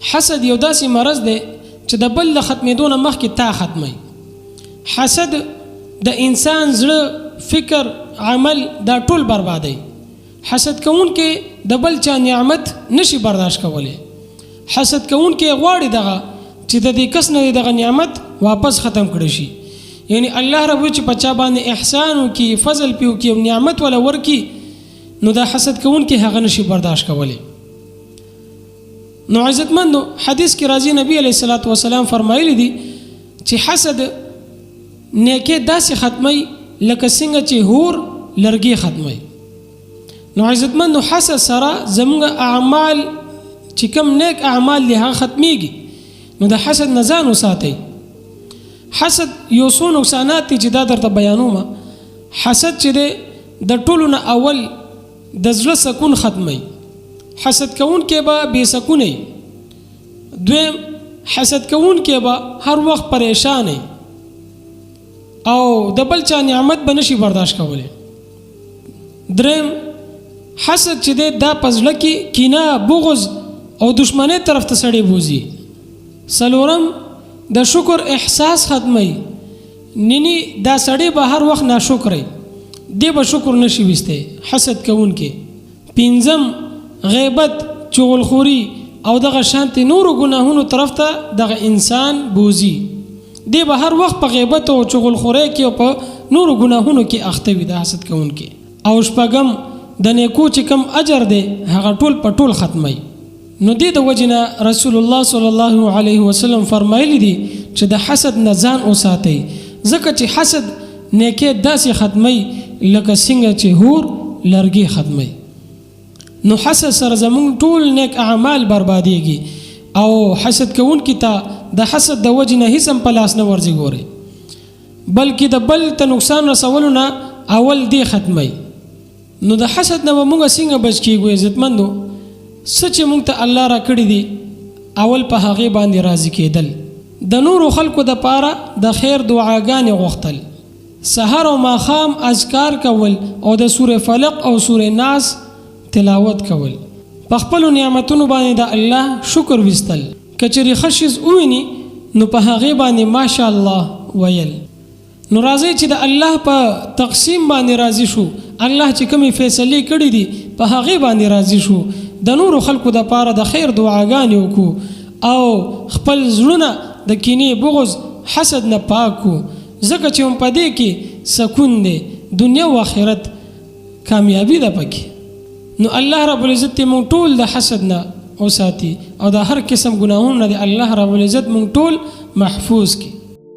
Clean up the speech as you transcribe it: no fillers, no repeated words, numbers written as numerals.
حسد یو داسې مرض دی چې د بل د ختمېدو نه مخکې تا ختموي. حسد د انسان زړه، فکر، عمل دا ټول بربادوي. حسد کوونکې د بل چا نعمت نشي برداشت کولی. حسد کوونکې غواړي دغه چې د دې کس نه دغه نعمت واپس ختم کړی شي. یعنی الله رب چې په چا باندې احسان وکړي، فضل پې وکړي او نعمت ولا ورکړي، نو دا حسد کوونکې هغه نشي برداشت کولی. نو عزتمندو حدیث کې راځي نبی علیه الصلاۃ والسلام فرمایلی دي چې حسد نیکه داسې ختمي لکه څنګه چې هور لرګي ختمي. نو عزتمندو حسد سره زموږ اعمال چې کم نیک اعمال له هغه ختميږي. نو د حسد نه ځان وساتئ. حسد یو څو نقصانات دي چې دا درته بیانوم. حسد چې دی د ټولو نه اول د زړه سکون ختمي. حسد کوونکی به بې سکونه وي. دویم، حسد کوونکی به هر وخت پریشان وي او د بل چا نعمت به نشي برداشت کولی. دریم، حسد چې دی دا په زړه کې کینه، بغض او دشمنۍ طرف ته سړی بوځي. څلورم، د شکر احساس ختمي. نینی دا سړی به هر وخت ناشکر دی به شکر نشي وسته حسد کوونکی. پنځم، غیبت، چغلخوري او دغه شانتي نورو ګناهونو طرف ته دغه انسان بوزي. دی به هر وخت په غیبت او چغلخوري کې او په نورو ګناهونو کې اخته وي د حسد کوونکی. او شپږم، د نیکو چې کم اجر دی هغه ټول په ټول ختمي. نو دې د وجنه رسول الله صلی الله علیه وسلم فرمایلی دي چې د حسد نه ځان وساتئ، ځکه چې حسد نیکه داسې ختمي لکه څنګه چې هور لرګي ختمي. نو حسد سره زموږ ټول نیک اعمال بربادېږي او حسد کوونکي ته د حسد د وجې نه هیڅ هم په لاس نه ورځي ګوري، بلکې د بل ته نقصان رسولو نه اول دی ختمي. نو د حسد نه به موږ څنګه بچ کېږو عزتمندو؟ څه چې موږ ته الله را کړي دي اول په هغې باندې راضي کېدل، د نورو خلکو دپاره د خیر دعاګانې غوښتل، سحر او ماښام اذکار کول او د سورې فلق او سورې ناس تلاوت کول، په خپلو نعمتونو باندې د الله شکر ویستل، که چېرې ښه شیز وویني نو په هغې باندې ماشاء الله ویل. نو راځئ چې د الله په تقسیم باندې راضي شو، الله چې کومې فیصلې کړي دي په هغې باندې راضي شو، د نورو خلکو دپاره د خیر دعاګانې وکړو او خپل زړونه د کینې، بغض، حسد نه پاک کړو، ځکه چې هم په دې کې سکون دی، دنیا او آخرت کامیابي ده پکې. نو الله رب العزت دې موږ ټول د حسد نه وساتي او د هر قسم ګناهونو نه دې الله رب العزت موږ ټول محفوظ کړي.